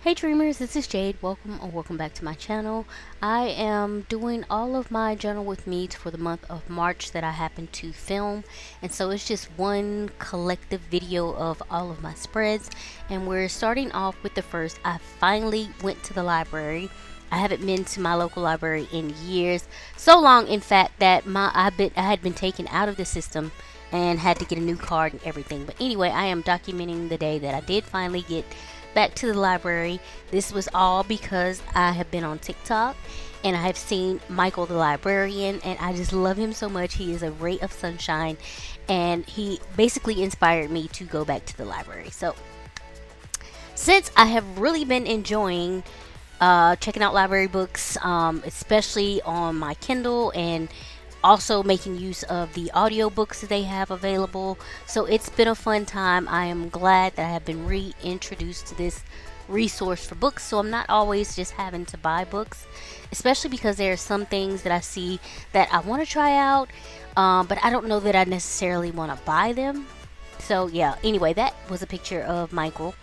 Hey Dreamers, this is Jade. Welcome or welcome back to my channel. I am doing all of my journal with me for the month of March that I happen to film, and so it's just one collective video of all of my spreads, and we're starting off with the first. I finally went to the library. I haven't been to my local library in years, so long in fact that I had been taken out of the system and had to get a new card and everything. But anyway, I am documenting the day that I did finally get back to the library. This was all because I have been on TikTok and I have seen Michael the librarian, and I just love him so much. He is a ray of sunshine, and he basically inspired me to go back to the library. So since I have really been enjoying checking out library books, especially on my Kindle, and also making use of the audiobooks that they have available. So it's been a fun time. I am glad that I have been reintroduced to this resource for books, so I'm not always just having to buy books, especially because there are some things that I see that I want to try out, but I don't know that I necessarily want to buy them. So yeah, anyway, that was a picture of Michael,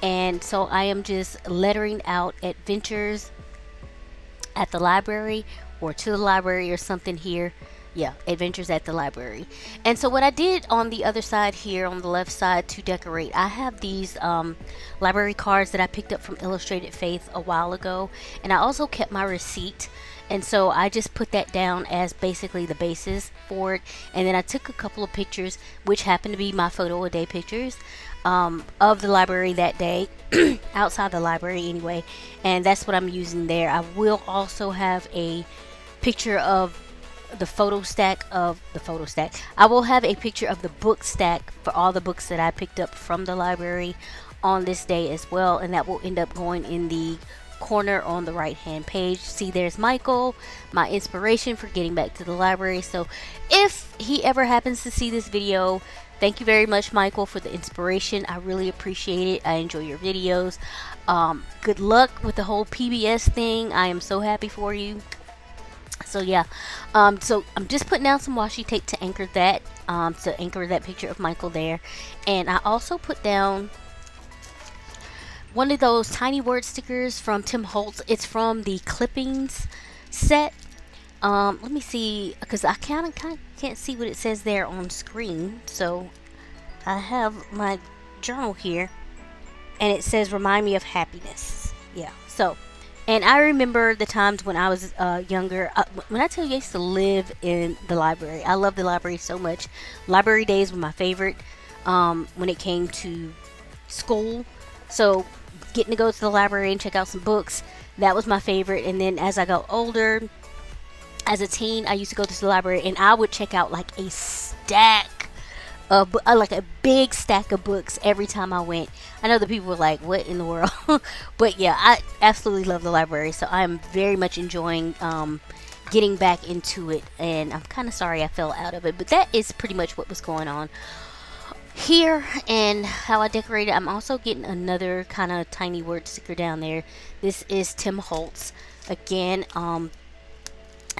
and so I am just lettering out adventures at the library or to the library or something here. Yeah, adventures at the library. And so what I did on the other side here, on the left side, to decorate, I have these library cards that I picked up from Illustrated Faith a while ago, and I also kept my receipt, and so I just put that down as basically the basis for it. And then I took a couple of pictures, which happened to be my photo a day pictures of the library that day, outside the library anyway, and that's what I'm using there. I will also have a picture of the photo stack. I will have a picture of the book stack for all the books that I picked up from the library on this day as well, and that will end up going in the corner on the right hand page. See, there's Michael, my inspiration for getting back to the library. So if he ever happens to see this video, thank you very much, Michael, for the inspiration. I really appreciate it. I enjoy your videos. Good luck with the whole PBS thing. I am so happy for you. So yeah, so I'm just putting down some washi tape to anchor that, picture of Michael there. And I also put down one of those tiny word stickers from Tim Holtz. It's from the clippings set. Let me see, because I kind of can't see what it says there on screen. So I have my journal here, and it says remind me of happiness. Yeah, so, and I remember the times when I was younger. When I tell you, I used to live in the library. I love the library so much. Library days were my favorite when it came to school. So getting to go to the library and check out some books, that was my favorite. And then as I got older, as a teen, I used to go to the library and I would check out like a stack of, like a big stack of books every time I went. I know the people were like, what in the world? But yeah, I absolutely love the library. So I'm very much enjoying getting back into it. And I'm kind of sorry I fell out of it. But that is pretty much what was going on here and how I decorated. I'm also getting another kind of tiny word sticker down there. This is Tim Holtz. Again,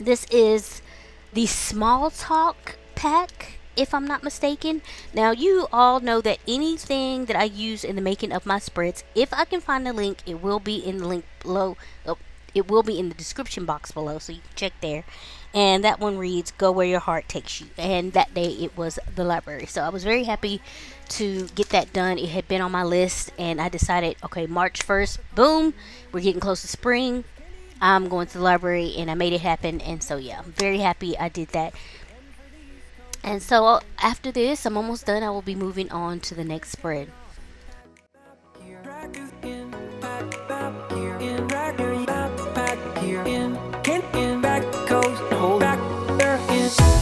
this is the small talk pack, if I'm not mistaken. Now, you all know that anything that I use in the making of my spreads, if I can find the link, it will be in the link below. Oh, it will be in the description box below, so you can check there. And that one reads, go where your heart takes you. And that day it was the library. So I was very happy to get that done. It had been on my list, and I decided, okay, March 1st, boom, we're getting close to spring. I'm going to the library, and I made it happen. And so yeah, I'm very happy I did that. And so after this, I'm almost done. I will be moving on to the next spread.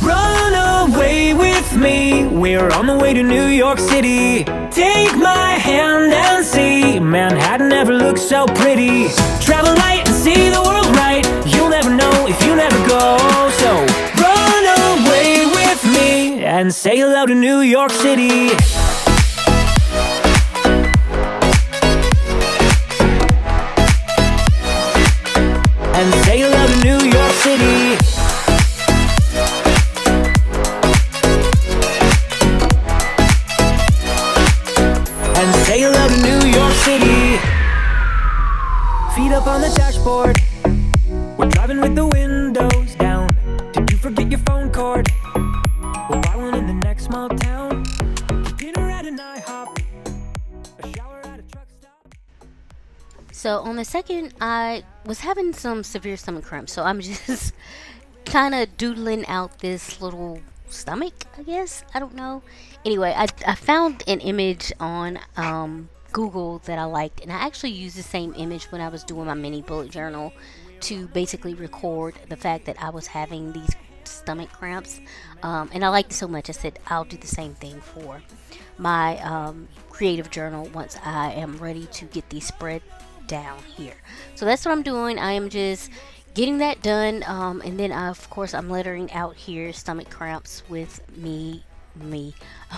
Run away with me, we're on the way to New York City. Take my hand and see, Manhattan never looks so pretty. Travel light and see the world right, you'll never know if you never go. So run away with me and say hello to New York City. And say hello to New York City. And say hello to New York City. feet up on the dashboard. We're driving with the windows down. Did you forget your phone cord? We'll buy one in the next small town. Dinner at an IHOP. A shower at a truck stop. So on the second, I was having some severe stomach cramps, so I'm just kind of doodling out this little stomach, I guess. I don't know. Anyway, I found an image on Google that I liked, and I actually used the same image when I was doing my mini bullet journal to basically record the fact that I was having these stomach cramps. And I liked it so much, I said I'll do the same thing for my creative journal once I am ready to get these spread down here. So that's what I'm doing. I am just getting that done, and then of course I'm lettering out here stomach cramps with me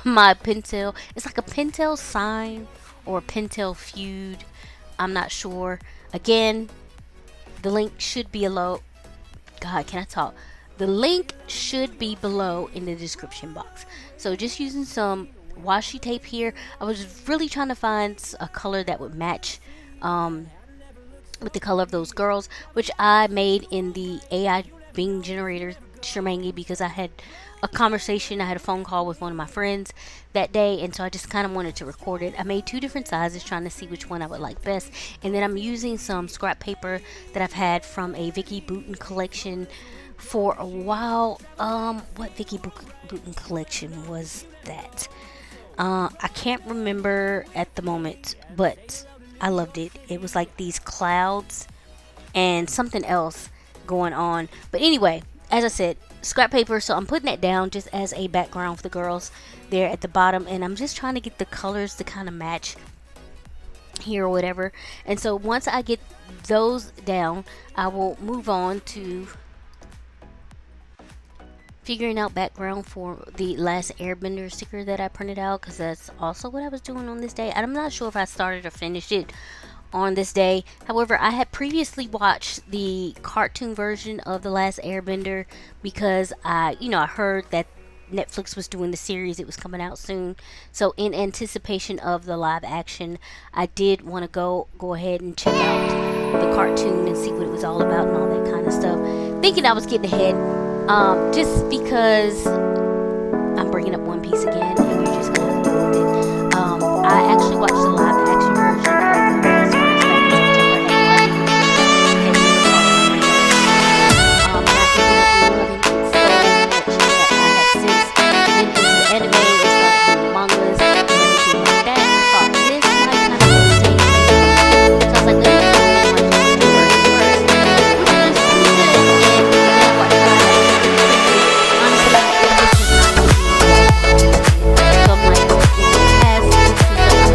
my Pentel. It's like a Pentel sign or Pentel feud, I'm not sure. Again, the link should be below. God, can I talk? The link should be below in the description box. So just using some washi tape here. I was really trying to find a color that would match with the color of those girls, which I made in the AI Bing generator Shemangi, because I had a conversation, I had a phone call with one of my friends that day, and so I just kind of wanted to record it. I made 2 different sizes trying to see which one I would like best, and then I'm using some scrap paper that I've had from a Vicky Bouton collection for a while. What Vicky Bouton collection was that? I can't remember at the moment, but I loved it. It was like these clouds and something else going on. But anyway, as I said, scrap paper. So I'm putting that down just as a background for the girls there at the bottom. And I'm just trying to get the colors to kind of match here or whatever. And so once I get those down, I will move on to figuring out background for the Last Airbender sticker that I printed out, because that's also what I was doing on this day. I'm not sure if I started or finished it on this day. However, I had previously watched the cartoon version of The Last Airbender because I heard that Netflix was doing the series. It was coming out soon. So in anticipation of the live action, I did want to go ahead and check out the cartoon and see what it was all about and all that kind of stuff. Thinking I was getting ahead. Just because I'm bringing up One Piece again, and you're just gonna have to deal with it. I actually watched the live action version of the series back in September, and I ended up loving it so much that I have since been into the anime and started reading mangas and everything like that. And I thought this might kind of entertain me, so I was like, let me just go ahead and watch the version first, which was pretty good. And then I watched the live action. Honestly, this is not giving me that. So I'm like, if it has this is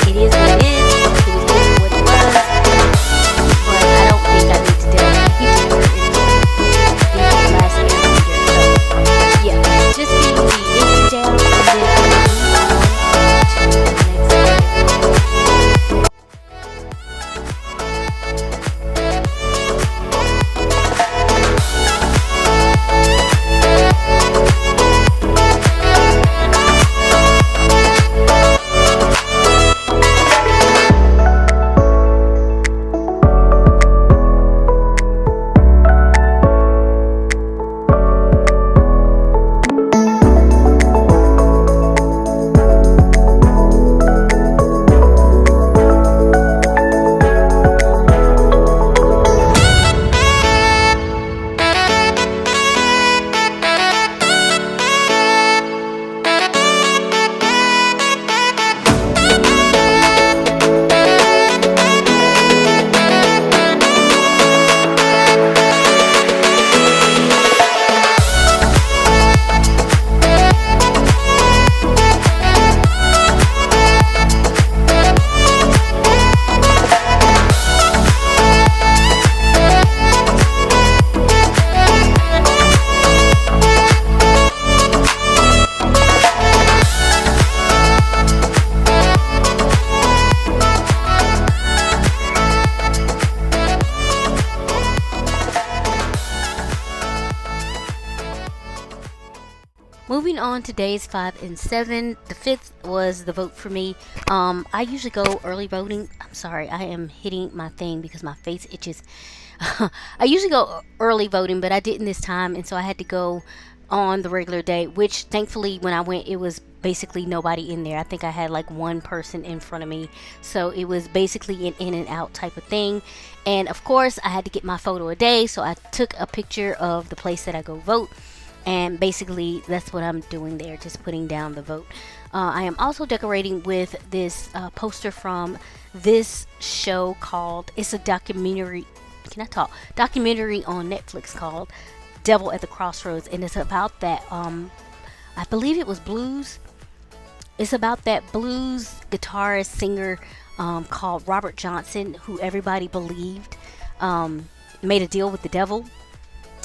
it is what it is. It was good for what it was, but I don't think I need to delve deeper into the Last Airbender. So yeah, just getting the image down, and then I'm gonna move on to the next step. Moving on to days 5 and 7. The 5th was the vote for me. I usually go early voting. I'm sorry, I am hitting my thing because my face itches. I usually go early voting, but I didn't this time, and so I had to go on the regular day, which thankfully when I went, it was basically nobody in there. I think I had like one person in front of me, so it was basically an in and out type of thing. And of course, I had to get my photo a day, so I took a picture of the place that I go vote, and basically that's what I'm doing there, just putting down the vote. I am also decorating with this poster from this show called, it's a documentary, can I talk, documentary on Netflix called Devil at the Crossroads, and it's about that I believe it was blues. It's about that blues guitarist singer called Robert Johnson, who everybody believed made a deal with the devil.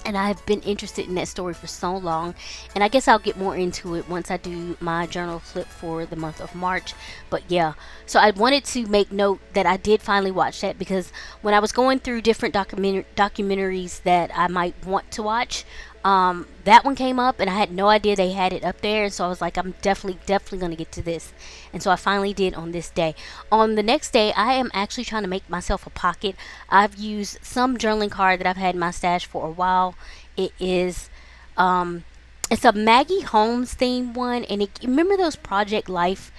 And I've been interested in that story for so long, and I guess I'll get more into it once I do my journal flip for the month of March. But yeah, so I wanted to make note that I did finally watch that, because when I was going through different documentaries that I might want to watch, that one came up and I had no idea they had it up there, and so I was like, I'm definitely going to get to this. And so I finally did on this day. On the next day, I am actually trying to make myself a pocket. I've used some journaling card that I've had in my stash for a while. It is it's a Maggie Holmes themed one, and remember those Project Life,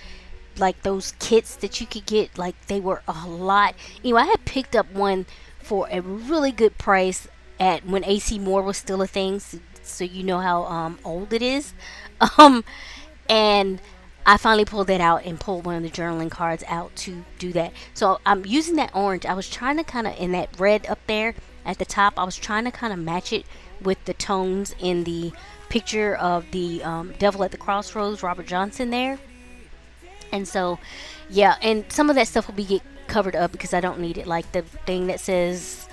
like those kits that you could get, like they were a lot. Anyway, I had picked up one for a really good price at when AC Moore was still a thing, so you know how old it is. Um, and I finally pulled that out and pulled one of the journaling cards out to do that. So I'm using that orange. I was trying to kind of, in that red up there at the top, I was trying to kind of match it with the tones in the picture of the Devil at the Crossroads, Robert Johnson there. And so, yeah, and some of that stuff will be get covered up because I don't need it. Like the thing that says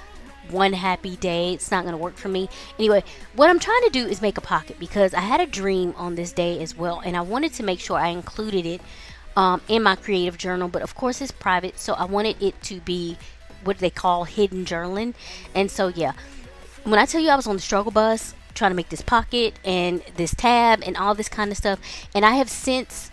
one happy day, it's not going to work for me. Anyway, what I'm trying to do is make a pocket, because I had a dream on this day as well, and I wanted to make sure I included it in my creative journal, but of course it's private, so I wanted it to be what they call hidden journaling. And so yeah, when I tell you I was on the struggle bus trying to make this pocket and this tab and all this kind of stuff, and I have since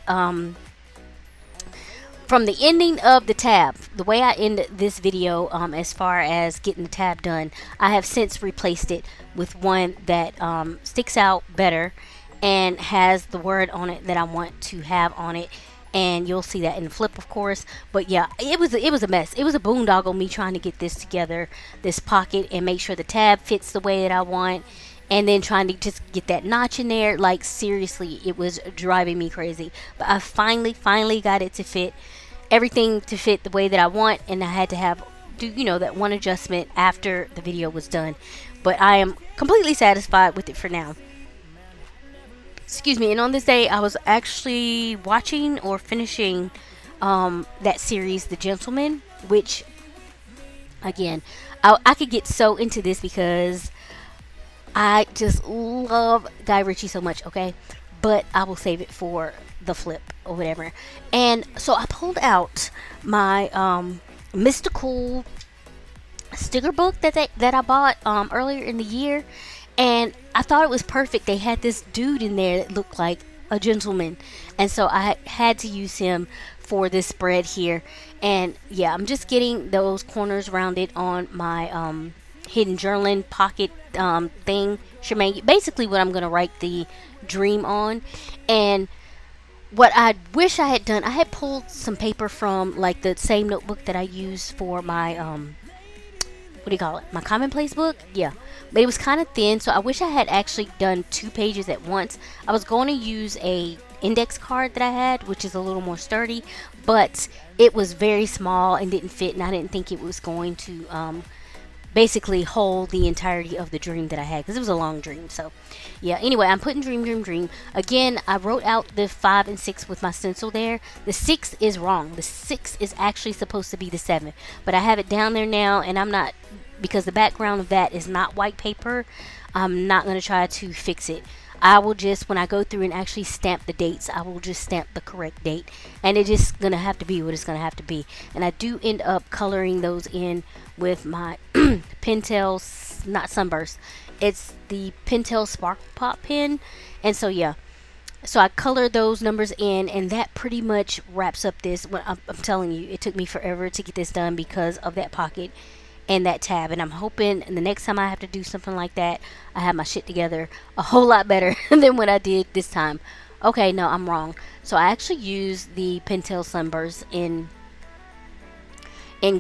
from the ending of the tab, the way I end this video, as far as getting the tab done, I have since replaced it with one that sticks out better and has the word on it that I want to have on it. And you'll see that in the flip, of course. But yeah, it was a mess. It was a boondoggle, me trying to get this together, this pocket, and make sure the tab fits the way that I want, and then trying to just get that notch in there. Like seriously, it was driving me crazy. But I finally got it to fit, everything to fit the way that I want, and I had to do that one adjustment after the video was done. But I am completely satisfied with it for now. Excuse me. And on this day, I was actually watching or finishing that series, The Gentleman, which again, I could get so into this because I just love Guy Ritchie so much, okay? But I will save it for the flip or whatever. And so I pulled out my mystical sticker book that I bought earlier in the year, and I thought it was perfect. They had this dude in there that looked like a gentleman, and so I had to use him for this spread here. And yeah, I'm just getting those corners rounded on my hidden journaling pocket thing, Shemaine. Basically what I'm going to write the dream on. And what I wish I had done, I had pulled some paper from like the same notebook that I use for my what do you call it, my commonplace book. Yeah, but it was kind of thin, so I wish I had actually done 2 pages at once. I was going to use a index card that I had, which is a little more sturdy, but it was very small and didn't fit, and I didn't think it was going to basically hold the entirety of the dream that I had, because it was a long dream. So yeah, anyway, I'm putting dream again. I wrote out the 5 and 6 with my stencil there. The 6 is wrong. The 6 is actually supposed to be the 7, but I have it down there now, and I'm not, because the background of that is not white paper, I'm not going to try to fix it. I will just, when I go through and actually stamp the dates, I will just stamp the correct date, and it's just going to have to be what it's going to have to be. And I do end up coloring those in with my Pentel, not Sunburst, it's the Pentel Sparkle Pop pen. And so yeah, So I color those numbers in, and that pretty much wraps up this. I'm telling you, it took me forever to get this done because of that pocket and that tab. And I'm hoping the next time I have to do something like that, I have my shit together a whole lot better than what I did this time. Okay, no, I'm wrong. So I actually use the Pentel Sunburst in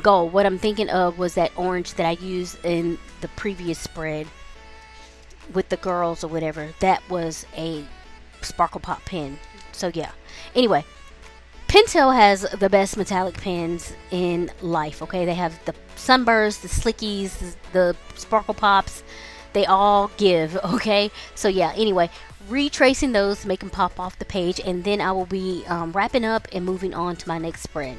gold. What I'm thinking of was that orange that I used in the previous spread with the girls or whatever. That was a sparkle pop pen. So yeah. Anyway, Pentel has the best metallic pens in life. Okay, they have the Sunbursts, the Slickies, the Sparkle Pops. They all give. Okay, so yeah. Anyway, retracing those to make them pop off the page, and then I will be wrapping up and moving on to my next spread.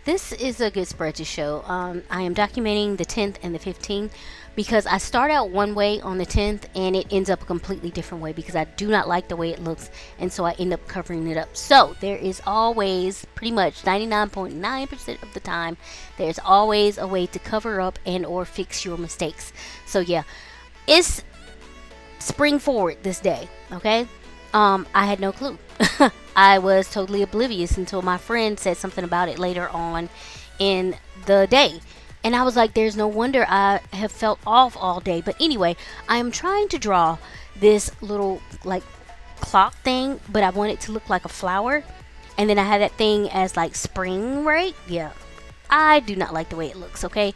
This is a good spread to show. I am documenting the 10th and the 15th because I start out one way on the 10th and it ends up a completely different way because I do not like the way it looks, and so I end up covering it up. So there is always, pretty much 99.9% of the time, there's always a way to cover up and or fix your mistakes. So yeah, it's spring forward this day, okay? I had no clue. I was totally oblivious until my friend said something about it later on in the day. And I was like, there's no wonder I have felt off all day. But anyway, I am trying to draw this little like clock thing, but I want it to look like a flower. And then I had that thing as like spring, right? Yeah. I do not like the way it looks, okay?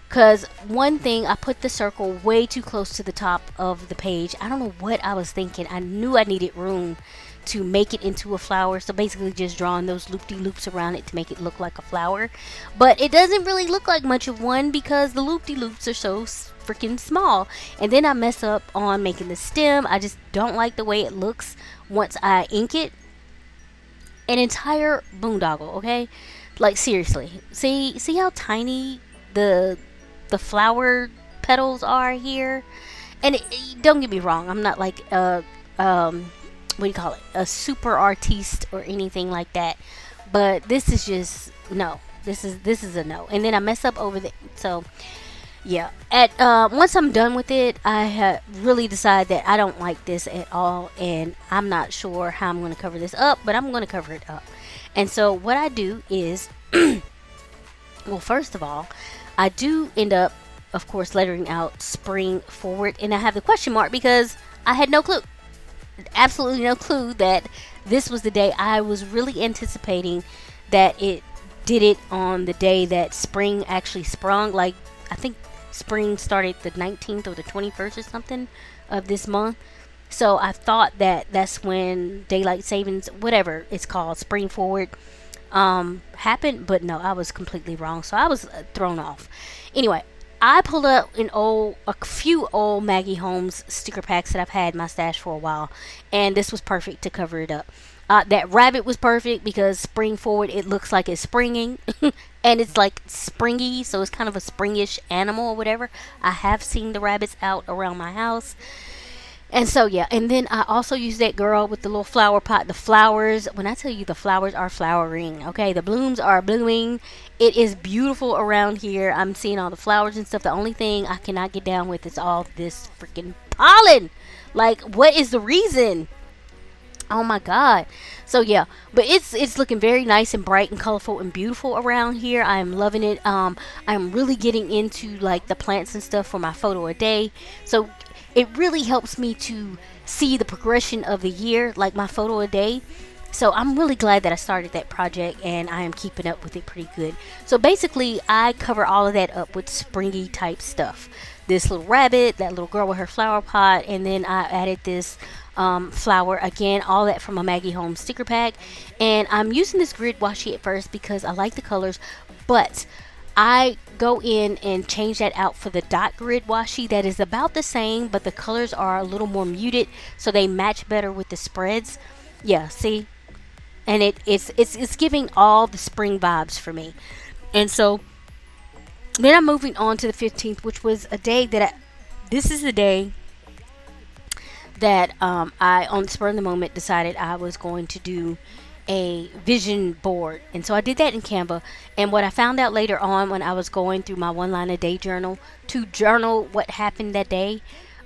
Because one thing, I put the circle way too close to the top of the page. I don't know what I was thinking. I knew I needed room to make it into a flower. So basically just drawing those loop-de-loops around it to make it look like a flower. But it doesn't really look like much of one because the loop-de-loops are so freaking small. And then I mess up on making the stem. I just don't like the way it looks once I ink it. An entire boondoggle, okay? Like seriously. See how tiny the flower petals are here? And don't get me wrong, I'm not like what do you call it, a super artiste or anything like that, but this is just no. This is a no. And then I mess up over the, so yeah, at once I'm done with it, I have really decided that I don't like this at all, and I'm not sure how I'm going to cover this up, but I'm going to cover it up. And so what I do is well, first of all, I do end up, of course, lettering out spring forward, and I have the question mark because I had no clue, absolutely no clue that this was the day. I was really anticipating that it did it on the day that spring actually sprung. Like, I think spring started the 19th or the 21st or something of this month. So I thought that that's when daylight savings, whatever it's called, spring forward, happened, but no, I was completely wrong. So I was thrown off. Anyway, I pulled up a few old Maggie Holmes sticker packs that I've had in my stash for a while, and this was perfect to cover it up. That rabbit was perfect because spring forward, it looks like it's springing, and it's like springy, so it's kind of a springish animal or whatever. I have seen the rabbits out around my house. And so yeah, and then I also use that girl with the little flower pot. The flowers, when I tell you the flowers are flowering, okay, the blooms are blooming. It is beautiful around here. I'm seeing all the flowers and stuff. The only thing I cannot get down with is all this freaking pollen. Like, what is the reason? Oh my god. So yeah, but it's looking very nice and bright and colorful and beautiful around here. I am loving it. I'm really getting into like the plants and stuff for my photo a day. So it really helps me to see the progression of the year, like my photo a day. So I'm really glad that I started that project, and I am keeping up with it pretty good. So basically, I cover all of that up with springy type stuff. This little rabbit, that little girl with her flower pot, and then I added this flower again, all that from a Maggie Holmes sticker pack. And I'm using this grid washi at first because I like the colors, but I go in and change that out for the dot grid washi that is about the same, but the colors are a little more muted, so they match better with the spreads. Yeah, see, and it's giving all the spring vibes for me. And so then I'm moving on to the 15th, which was a day that this is the day that I, on the spur of the moment, decided I was going to do a vision board. And so I did that in Canva. And what I found out later on when I was going through my one line a day journal to journal what happened that day,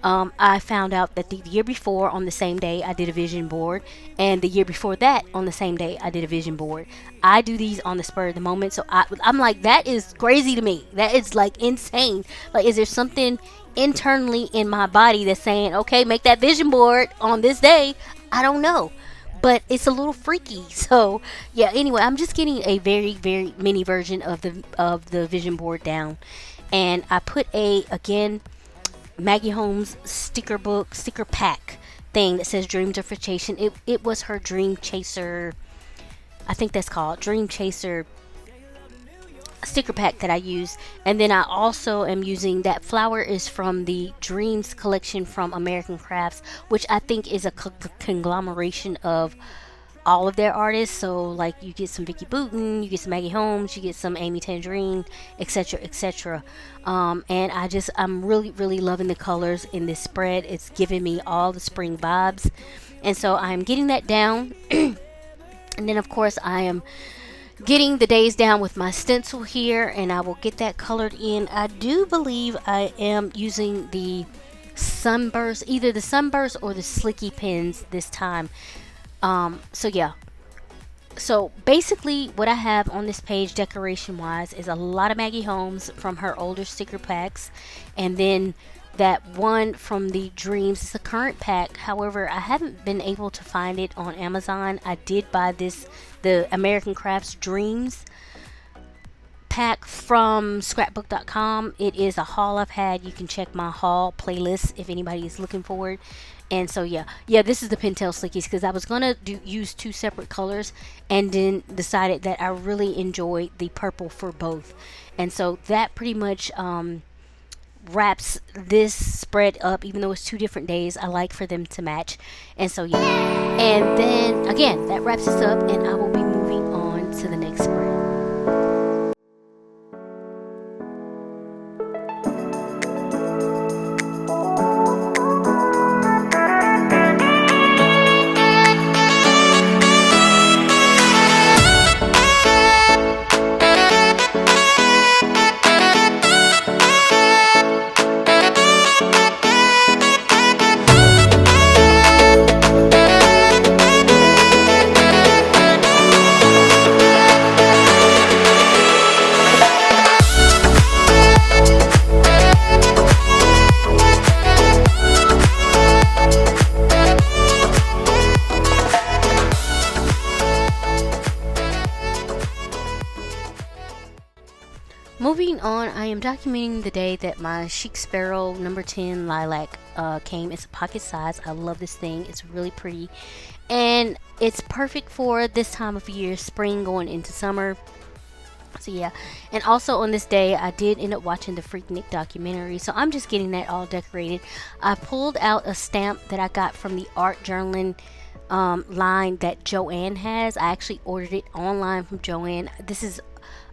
I found out that the year before on the same day I did a vision board, and the year before that on the same day I did a vision board. I do these on the spur of the moment, so I'm like, that is crazy to me. That is like insane. Like, is there something internally in my body that's saying, okay, make that vision board on this day? I don't know, but it's a little freaky. So yeah, anyway, I'm just getting a very mini version of the vision board down, and I put a, again, Maggie Holmes sticker pack thing that says dreams are for chasing. It was her dream chaser, I think that's called dream chaser sticker pack that I use. And then I also am using, that flower is from the Dreams collection from American Crafts, which I think is a conglomeration of all of their artists. So like, you get some Vicky Booten, you get some Maggie Holmes, you get some Amy Tangerine, etc, etc. And I'm really loving the colors in this spread. It's giving me all the spring vibes, and so I'm getting that down. And then of course I am getting the days down with my stencil here, and I will get that colored in. I do believe I am using the sunburst, either the sunburst or the slicky pens this time. So yeah, so basically what I have on this page decoration wise is a lot of Maggie Holmes from her older sticker packs, and then that one from the Dreams. It's a current pack, however I haven't been able to find it on Amazon. I did buy this, the American Crafts Dreams pack from scrapbook.com. It is a haul I've had. You can check my haul playlist if anybody is looking for it. And so yeah, this is the Pentel Slickies, because I was gonna use two separate colors, and then decided that I really enjoyed the purple for both. And so that pretty much wraps this spread up. Even though it's 2 different days, I like for them to match. And so yeah, and then again, that wraps us up, and I will be moving on to the next spread. Moving on, I am documenting the day that my Chic Sparrow number 10 Lilac came. It's a pocket size. I love this thing. It's really pretty, and it's perfect for this time of year, spring going into summer. So yeah, and also on this day I did end up watching the Freaknik documentary, so I'm just getting that all decorated. I pulled out a stamp that I got from the art journaling line that Joanne has. I actually ordered it online from Joanne. This is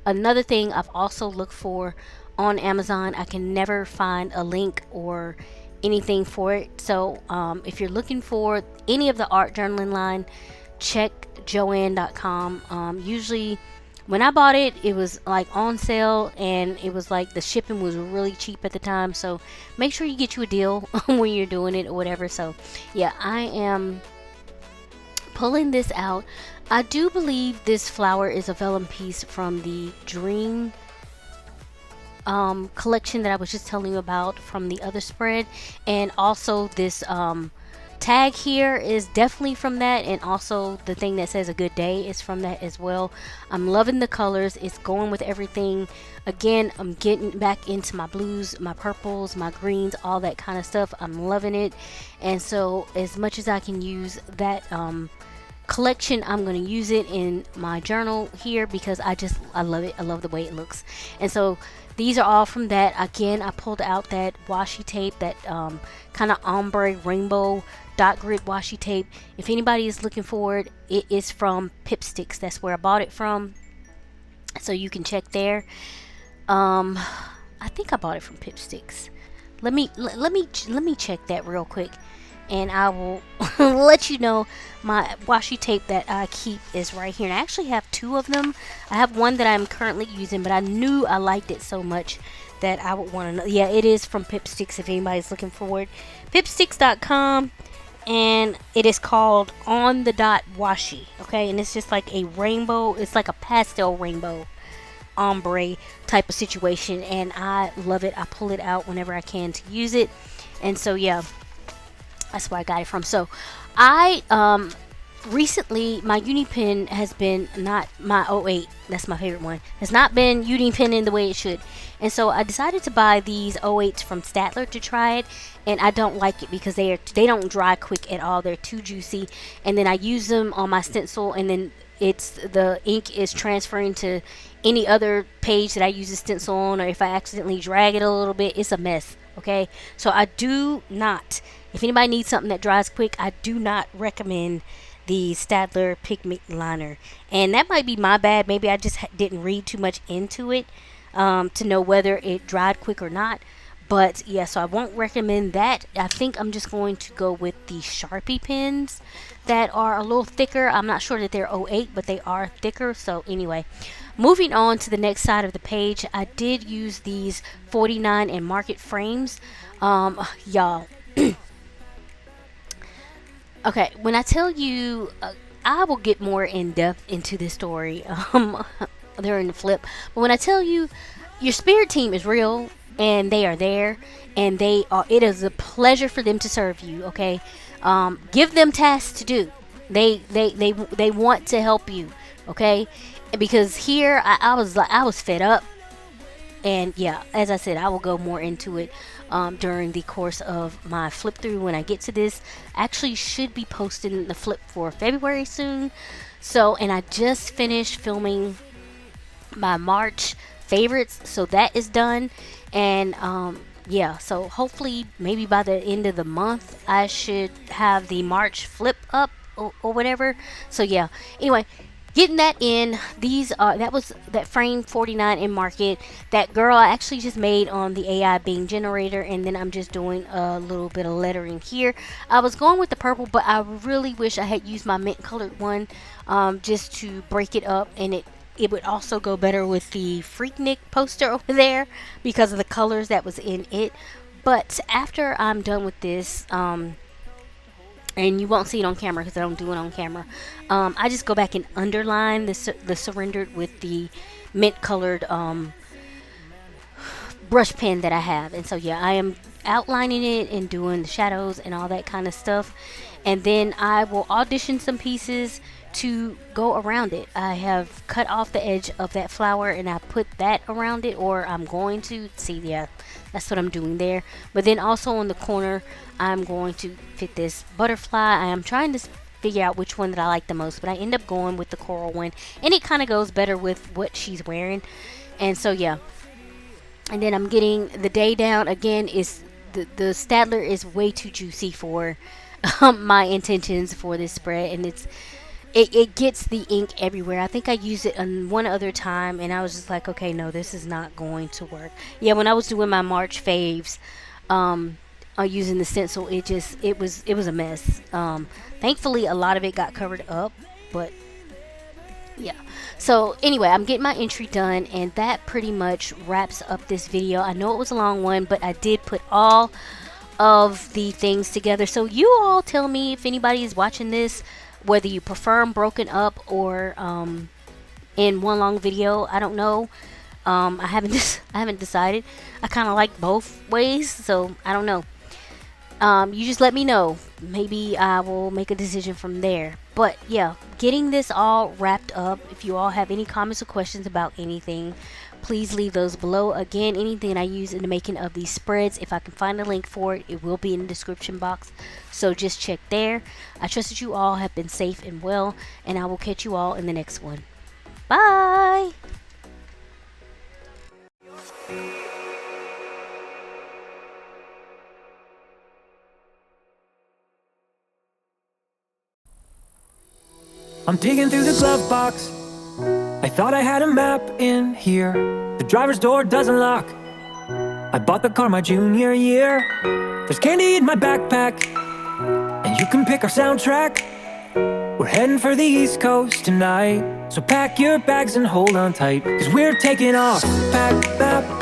another thing I've also looked for on Amazon. I can never find a link or anything for it. So if you're looking for any of the art journaling line, check joanne.com. Usually when I bought it, it was like on sale, and it was like the shipping was really cheap at the time. So make sure you get you a deal when you're doing it or whatever. So yeah, I am pulling this out. I do believe this flower is a vellum piece from the Jream collection that I was just telling you about from the other spread, and also this tag here is definitely from that, and also the thing that says a good day is from that as well. I'm loving the colors. It's going with everything. Again, I'm getting back into my blues, my purples, my greens, all that kind of stuff. I'm loving it. And so as much as I can use that collection, I'm going to use it in my journal here because I love it. I love the way it looks. And so these are all from that. Again, I pulled out that washi tape, that kind of ombre rainbow dot grid washi tape. If anybody is looking for it, it is from Pipsticks. That's where I bought it from. So you can check there. I think I bought it from Pipsticks. Let me check that real quick, and I will let you know. My washi tape that I keep is right here, and I actually have two of them. I have one that I'm currently using, but I knew I liked it so much that I would want to know. Yeah, it is from Pipsticks if anybody's looking for it. Pipsticks.com, and it is called On the Dot Washi. Okay, and it's just like a rainbow. It's like a pastel rainbow ombre type of situation, and I love it. I pull it out whenever I can to use it, and so yeah, that's where I got it from. So I recently, my uni pen has been not my '08, that's my favorite one, has not been uni penning the way it should, and so I decided to buy these '08s from Statler to try it, and I don't like it because they don't dry quick at all. They're too juicy, and then I use them on my stencil, and then the ink is transferring to any other page that I use a stencil on, or if I accidentally drag it a little bit, it's a mess. Okay, so I do not, if anybody needs something that dries quick, I do not recommend the Statler pigment liner. And that might be my bad. Maybe I just didn't read too much into it to know whether it dried quick or not. But yeah, so I won't recommend that. I think I'm just going to go with the Sharpie pens that are a little thicker. I'm not sure that they're '08, but they are thicker. So anyway, moving on to the next side of the page, I did use these 49 and Market frames. Y'all, okay, when I tell you, I will get more in depth into this story during the flip. But when I tell you, your spirit team is real, and they are there, and it is a pleasure for them to serve you. Okay, give them tasks to do. They want to help you. Okay, because here I was fed up, and yeah, as I said, I will go more into it during the course of my flip through when I get to this. Actually should be posting the flip for February soon. So, and I just finished filming my March favorites, so that is done. And yeah, so hopefully maybe by the end of the month I should have the March flip up or whatever. So yeah, anyway, getting that in. These are, that was that frame 49 in Market. That girl I actually just made on the AI beam generator, and then I'm just doing a little bit of lettering here. I was going with the purple, but I really wish I had used my mint colored one just to break it up, and it would also go better with the Freaknik poster over there because of the colors that was in it. But after I'm done with this, and you won't see it on camera because I don't do it on camera, I just go back and underline the surrendered with the mint colored brush pen that I have. And so yeah, I am outlining it and doing the shadows and all that kind of stuff, and then I will audition some pieces to go around it. I have cut off the edge of that flower and I put that around it, or I'm going to see, yeah, that's what I'm doing there. But then also on the corner, I'm going to fit this butterfly. I am trying to figure out which one that I like the most, but I end up going with the coral one, and it kind of goes better with what she's wearing. And so yeah, and then I'm getting the day down. Again, is the Statler is way too juicy for my intentions for this spread, and it gets the ink everywhere. I think I used it on one other time, and I was just like, okay, no, this is not going to work. Yeah, when I was doing my March faves, using the stencil, it was a mess. Thankfully, a lot of it got covered up, but yeah. So anyway, I'm getting my entry done, and that pretty much wraps up this video. I know it was a long one, but I did put all of the things together. So you all tell me if anybody is watching this, whether you prefer them broken up or in one long video. I don't know. I haven't decided. I kind of like both ways, so I don't know. You just let me know. Maybe I will make a decision from there. But yeah, getting this all wrapped up. If you all have any comments or questions about anything, please leave those below. Again, anything I use in the making of these spreads, if I can find a link for it, it will be in the description box, so just check there. I trust that you all have been safe and well, and I will catch you all in the next one. Bye. I'm digging through the glove box. I thought I had a map in here. The driver's door doesn't lock. I bought the car my junior year. There's candy in my backpack, and you can pick our soundtrack. We're heading for the East Coast tonight, so pack your bags and hold on tight, 'cause we're taking off. Pack that